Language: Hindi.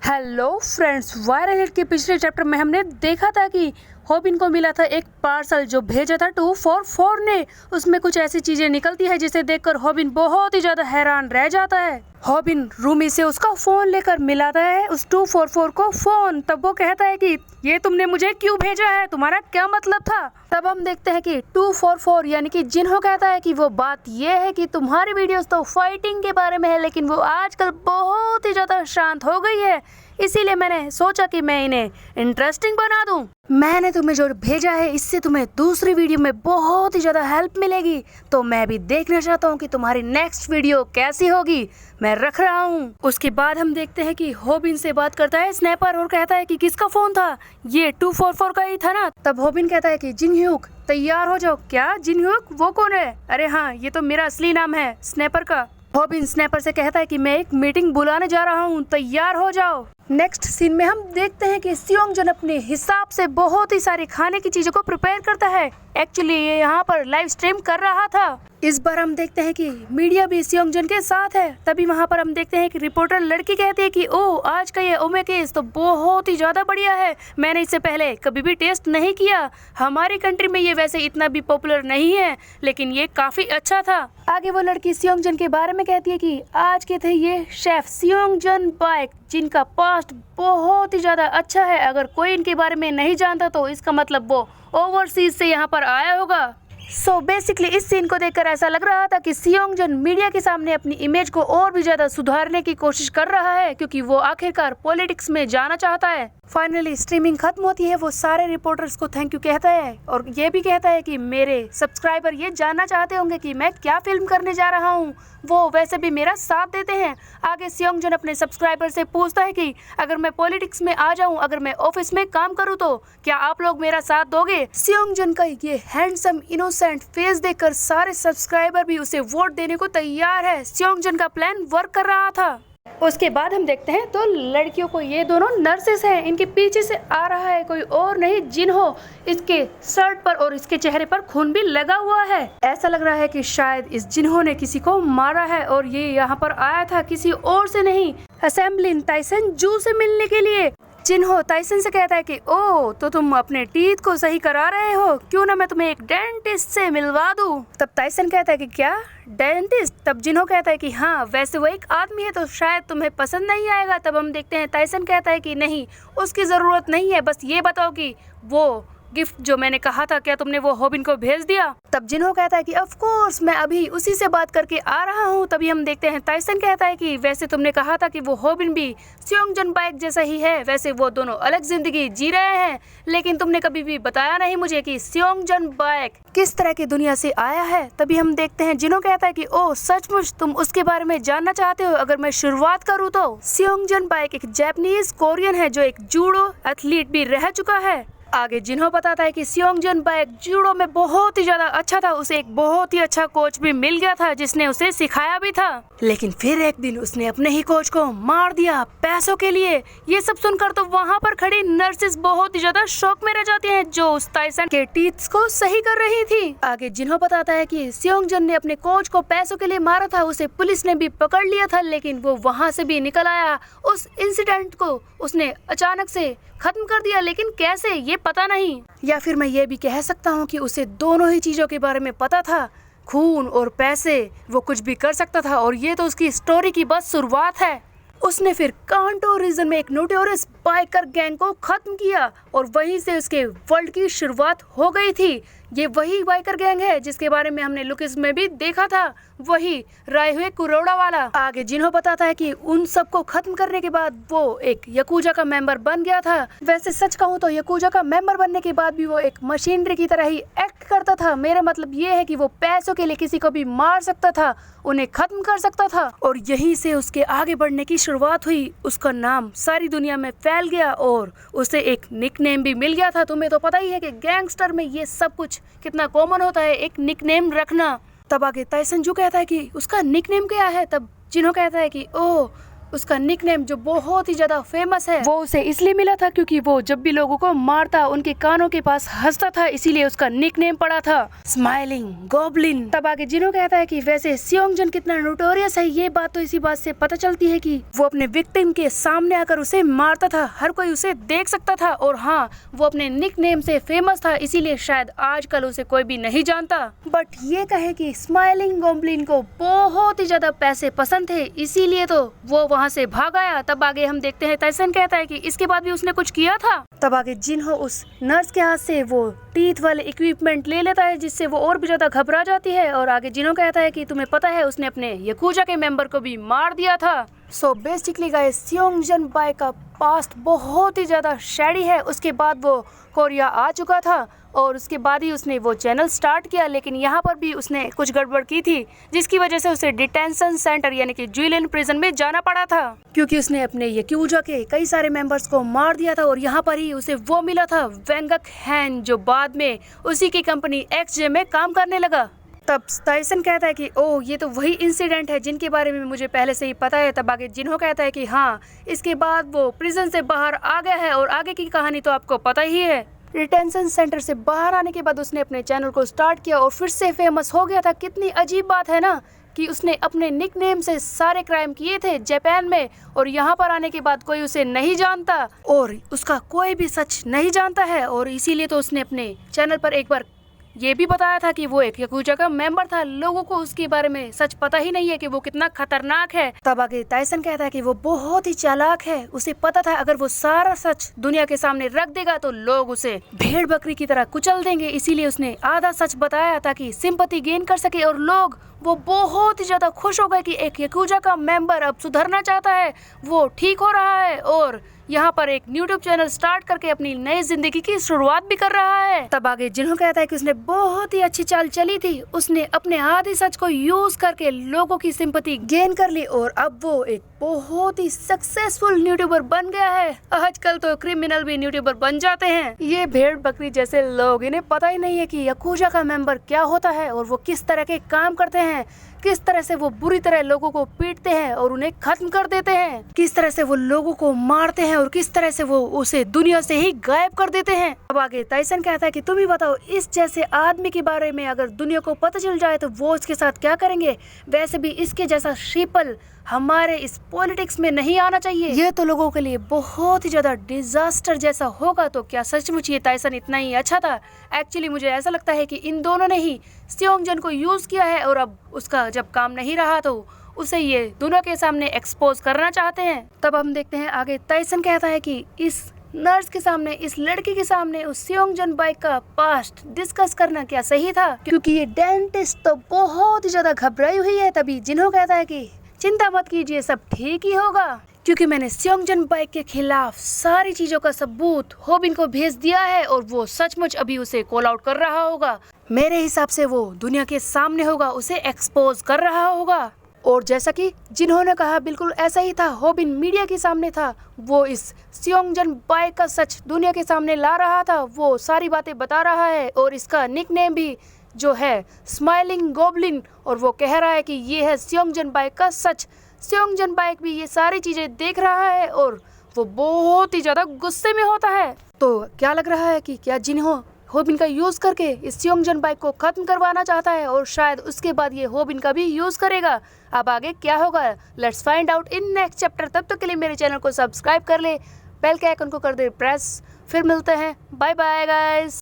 हेलो फ्रेंड्स, वायरल हिट के पिछले चैप्टर में हमने देखा था कि हॉबिन को मिला था एक पार्सल जो भेजा था 244 ने। उसमें कुछ ऐसी चीजें निकलती है जिसे देखकर हॉबिन बहुत ही ज्यादा हैरान रह जाता है। हॉबिन रूमी से उसका फोन लेकर मिलाता है उस 244 को फोन। तब वो कहता है कि ये तुमने मुझे क्यों भेजा है, तुम्हारा क्या मतलब था। तब हम देखते हैं कि 244 यानी कि जिन्हो कहता है कि वो बात ये है कि तुम्हारी वीडियोस तो फाइटिंग के बारे में है, लेकिन वो आजकल बहुत ही ज्यादा शांत हो गई है, इसीलिए मैंने सोचा कि मैं इन्हें इंटरेस्टिंग बना दूं। मैंने तुम्हें जो भेजा है इससे तुम्हें दूसरी वीडियो में बहुत ही ज्यादा हेल्प मिलेगी, तो मैं भी देखना चाहता हूँ कि तुम्हारी नेक्स्ट वीडियो कैसी होगी। मैं रख रहा हूँ। उसके बाद हम देखते हैं कि हॉबिन से बात करता है स्नैपर और कहता है कि किसका फोन था, ये 244 का ही था ना। तब हॉबिन कहता है कि जिनह्यूक तैयार हो जाओ। क्या जिनह्यूक, वो कौन है? अरे हाँ, ये तो मेरा असली नाम है स्नैपर का। हॉबिन स्नैपर से कहता है कि मैं एक मीटिंग बुलाने जा रहा हूँ, तैयार हो जाओ। नेक्स्ट सीन में हम देखते हैं कि सियोंगजन अपने हिसाब से बहुत ही सारी खाने की चीजों को प्रिपेयर करता है। एक्चुअली ये यहाँ पर लाइव स्ट्रीम कर रहा था। इस बार हम देखते हैं कि मीडिया भी सियोंगजन के साथ है। तभी वहाँ पर हम देखते हैं कि रिपोर्टर लड़की कहती है कि ओ, आज का ये ओमेकेस तो बहुत ही ज्यादा बढ़िया है, मैंने इससे पहले कभी भी टेस्ट नहीं किया। हमारी कंट्री में ये वैसे इतना भी पॉपुलर नहीं है, लेकिन ये काफी अच्छा था। आगे वो लड़की सियोंगजन के बारे में कहती है कि आज के थे ये शेफ सियोंगजन बाइक, जिनका पास्ट बहुत ही ज्यादा अच्छा है। अगर कोई इनके बारे में नहीं जानता तो इसका मतलब वो ओवरसीज से यहाँ पर आया होगा। सो बेसिकली इस सीन को देखकर ऐसा लग रहा था कि सियोंगजन मीडिया के सामने अपनी इमेज को और भी ज्यादा सुधारने की कोशिश कर रहा है, क्योंकि वो आखिरकार पॉलिटिक्स में जाना चाहता है। फाइनली स्ट्रीमिंग खत्म होती है। वो सारे रिपोर्टर्स को थैंक यू कहता है और ये भी कहता है कि मेरे सब्सक्राइबर ये जानना चाहते होंगे कि मैं क्या फिल्म करने जा रहा हूँ, वो वैसे भी मेरा साथ देते हैं। आगे सियोंगजन अपने सब्सक्राइबर से पूछता है कि अगर मैं पॉलिटिक्स में आ जाऊं, अगर मैं ऑफिस में काम करूं, तो क्या आप लोग मेरा साथ दोगे? सियोंगजन का ये हैंडसम इनोसेंट फेस देखकर सारे सब्सक्राइबर भी उसे वोट देने को तैयार है। सियोंगजन का प्लान वर्क कर रहा था। उसके बाद हम देखते हैं तो लड़कियों को, ये दोनों नर्सेस हैं, इनके पीछे से आ रहा है कोई और नहीं जिन्हो। इसके शर्ट पर और इसके चेहरे पर खून भी लगा हुआ है। ऐसा लग रहा है कि शायद इस जिन्हो ने किसी को मारा है और ये यहाँ पर आया था किसी और से नहीं, असेंबलिन टाइसन जू से मिलने के लिए। जिन्हो टाइसन से कहता है कि ओ, तो तुम अपने टीथ को सही करा रहे हो, क्यों ना मैं तुम्हें एक डेंटिस्ट से मिलवा दूं। तब टाइसन कहता है कि क्या डेंटिस्ट? तब जिन्हो कहता है कि हाँ, वैसे वो एक आदमी है तो शायद तुम्हें पसंद नहीं आएगा। तब हम देखते हैं टाइसन कहता है कि नहीं, उसकी जरूरत नहीं है, बस ये बताओ कि वो गिफ्ट जो मैंने कहा था, क्या तुमने वो हॉबिन को भेज दिया? तब जिन्हो कहता है कि ऑफ कोर्स, मैं अभी उसी से बात करके आ रहा हूँ। तभी हम देखते हैं टाइसन कहता है कि वैसे तुमने कहा था कि वो हॉबिन भी सियोंगजन बाइक जैसा ही है, वैसे वो दोनों अलग जिंदगी जी रहे हैं, लेकिन तुमने कभी भी बताया नहीं मुझे कि सियोंगजन बाइक किस तरह की दुनिया से आया है। तभी हम देखते हैं जिन्हो कहता है कि ओ सचमुच तुम उसके बारे में जानना चाहते हो? अगर मैं शुरुआत करूँ तो सियोंगजन बाइक एक जापानीज कोरियन है जो एक जूडो एथलीट भी रह चुका है। आगे जिन्हो बताता है कि सियोंगजन बाइक जूडो में बहुत ही ज्यादा अच्छा था, उसे एक बहुत ही अच्छा कोच भी मिल गया था जिसने उसे सिखाया भी था, लेकिन फिर एक दिन उसने अपने ही कोच को मार दिया पैसों के लिए। ये सब सुनकर तो वहाँ पर खड़ी नर्सेस बहुत ही ज्यादा शॉक में रह जाती हैं, जो उस टाइसन के टीथ को सही कर रही थी। आगे जिन्हो बताता है कि सियोंगजन ने अपने कोच को पैसों के लिए मारा था, उसे पुलिस ने भी पकड़ लिया था, लेकिन वो वहाँ से भी निकल आया। उस इंसिडेंट को उसने अचानक से खत्म कर दिया, लेकिन कैसे ये पता नहीं। या फिर मैं ये भी कह सकता हूँ कि उसे दोनों ही चीजों के बारे में पता था, खून और पैसे, वो कुछ भी कर सकता था और ये तो उसकी स्टोरी की बस शुरुआत है। उसने फिर कांटो रीजन में एक नोटोरियस बाइकर गैंग को खत्म किया और वहीं से उसके वर्ल्ड की शुरुआत हो गई थी। ये वही बाइकर गैंग है जिसके बारे में हमने लुकिस में भी देखा था, वही राय हुए कुरोड़ा वाला। आगे जिन्हो बताता है कि उन सबको खत्म करने के बाद वो एक यकूजा का मेंबर बन गया था। वैसे सच कहूँ तो यकूजा का मेंबर बनने के बाद भी वो एक मशीनरी की तरह ही एक्ट करता था। मेरा मतलब ये है कि वो पैसों के लिए किसी को भी मार सकता था, उन्हें खत्म कर सकता था, और यहीं से उसके आगे बढ़ने की शुरुआत हुई। उसका नाम सारी दुनिया में फैल गया और उसे एक निकनेम भी मिल गया था। तुम्हें तो पता ही है कि गैंगस्टर में ये सब कुछ कितना कॉमन होता है, एक निकनेम रखना। तब आगे टाइसन जो कहता है कि उसका निकनेम क्या है? तब जिन्हो कहता है कि ओह, उसका निकनेम जो बहुत ही ज्यादा फेमस है वो उसे इसलिए मिला था क्योंकि वो जब भी लोगों को मारता उनके कानों के पास हंसता था, इसीलिए उसका निकनेम पड़ा था स्माइलिंग गॉब्लिन। तब आगे जिन्हो कहता है कि वैसे सियोंगजन कितना नोटोरियस है, ये बात तो इसी बात से पता चलती है कि वो अपने विक्टिम के सामने आकर उसे मारता था, हर कोई उसे देख सकता था और हाँ वो अपने निकनेम से फेमस था, इसीलिए शायद आजकल उसे कोई भी नहीं जानता। बट ये कहे कि स्माइलिंग गॉब्लिन को बहुत ही ज्यादा पैसे पसंद थे, इसीलिए तो वो वहाँ से भाग आया। तब आगे हम देखते हैं ताइसन कहता है कि इसके बाद भी उसने कुछ किया था। तब आगे जिन्हो उस नर्स के हाथ से वो टीथ वाले इक्विपमेंट ले लेता है, जिससे वो और भी ज्यादा घबरा जाती है। और आगे जिन्हो कहता है कि तुम्हें पता है उसने अपने याकुजा के मेंबर को भी मार दिया था। सो बेसिकली गाइस सियोंगजन बाई का पास्ट बहुत ही ज्यादा शैडी है। उसके बाद वो कोरिया आ चुका था और उसके बाद ही उसने वो चैनल स्टार्ट किया, लेकिन यहाँ पर भी उसने कुछ गड़बड़ की थी जिसकी वजह से उसे डिटेंशन सेंटर यानी कि जुइलिन प्रिजन में जाना पड़ा था, क्योंकि उसने अपने याकुजा के कई सारे मेंबर्स को मार दिया था। और यहाँ पर ही उसे वो मिला था वेंगक हैन, जो बाद में उसी की कंपनी XJ में काम करने लगा। तब ताइसन कहता है कि ओह ये तो वही इंसिडेंट है जिनके बारे में मुझे पहले से ही पता है। तब आगे जिन्हो कहता है कि हाँ इसके बाद वो प्रिजन से बाहर आ गया है और आगे की कहानी तो आपको पता ही है। रिटेंशन सेंटर से बाहर आने के बाद उसने अपने चैनल को स्टार्ट किया और फिर से फेमस हो गया था। कितनी अजीब बात है ना कि उसने अपने निकनेम से सारे क्राइम किए थे जापान में और यहाँ पर आने के बाद कोई उसे नहीं जानता और उसका कोई भी सच नहीं जानता है। और इसीलिए तो उसने अपने चैनल पर एक बार ये भी बताया था कि वो एक याकुजा का मेंबर था। लोगों को उसके बारे में सच पता ही नहीं है कि वो कितना खतरनाक है। तब आगे ताइसन कहता है कि वो बहुत ही चालाक है, उसे पता था अगर वो सारा सच दुनिया के सामने रख देगा तो लोग उसे भेड़ बकरी की तरह कुचल देंगे, इसीलिए उसने आधा सच बताया ताकि सिंपैथी गेन कर सके। और लोग वो बहुत ही ज्यादा खुश हो गए कि एक याकुजा का मेंबर अब सुधरना चाहता है, वो ठीक हो रहा है और यहाँ पर एक यूट्यूब चैनल स्टार्ट करके अपनी नई जिंदगी की शुरुआत भी कर रहा है। तब आगे जिन्हो कहता है कि उसने बहुत ही अच्छी चाल चली थी, उसने अपने आधे सच को यूज करके लोगों की सिंपैथी गेन कर ली और अब वो एक बहुत ही सक्सेसफुल यूट्यूबर बन गया है। आजकल तो क्रिमिनल भी यूट्यूबर बन जाते हैं। ये भेड़ बकरी जैसे लोग, इन्हें पता ही नहीं है कि याकुजा का मेंबर क्या होता है और वो किस तरह के काम करते हैं, किस तरह से वो बुरी तरह लोगों को पीटते हैं और उन्हें खत्म कर देते हैं, किस तरह से वो लोगों को मारते हैं और किस तरह से वो उसे दुनिया से ही गायब कर देते हैं। अब आगे ताइसन कहता है कि तुम ही बताओ इस जैसे आदमी के बारे में अगर दुनिया को पता चल जाए तो वो इसके साथ क्या करेंगे। वैसे भी इसके जैसा शीपल हमारे इस पॉलिटिक्स में नहीं आना चाहिए, ये तो लोगों के लिए बहुत ही ज्यादा डिजास्टर जैसा होगा। तो क्या सचमुच ये ताइसन इतना ही अच्छा था? एक्चुअली मुझे ऐसा लगता है कि इन दोनों ने ही सियोंगजन को यूज किया है और अब उसका जब काम नहीं रहा तो उसे ये दोनों के सामने एक्सपोज करना चाहते हैं। तब हम देखते हैं आगे ताइसन कहता है कि इस नर्स के सामने, इस लड़की के सामने उस सियोंगजन बाई का पास्ट डिस्कस करना क्या सही था, क्योंकि ये डेंटिस्ट तो बहुत ही ज्यादा घबराई हुई है। तभी जिन्हो कहता है कि चिंता मत कीजिए, सब ठीक ही होगा, क्योंकि मैंने सियोंगजन बाई के खिलाफ सारी चीजों का सबूत होबिन को भेज दिया है और वो सचमुच अभी उसे कॉल आउट कर रहा होगा। मेरे हिसाब से वो दुनिया के सामने होगा, उसे एक्सपोज कर रहा होगा। और जैसा कि जिन्होंने कहा बिल्कुल ऐसा ही था, होबिन मीडिया के सामने था, वो इस सियोंगजन बाई का सच दुनिया के सामने ला रहा था, वो सारी बातें बता रहा है और इसका निकनेम भी जो है स्माइलिंग गॉब्लिन, और वो कह रहा है कि ये है सियोंगजन बाई का सच। सियोंगजन बाई भी ये सारी चीजें देख रहा है और वो बहुत ही ज्यादा गुस्से में होता है। तो क्या लग रहा है कि क्या जिन्हो होबिन का यूज करके इस सियोंगजन बाई को खत्म करवाना चाहता है और शायद उसके बाद ये होबिन का भी यूज करेगा। अब आगे क्या होगा, let's find out in next chapter. तब तक के लिए मेरे चैनल को सब्सक्राइब कर ले, बेल के आइकन को कर दे प्रेस। फिर मिलते हैं, बाय बाय गाइस।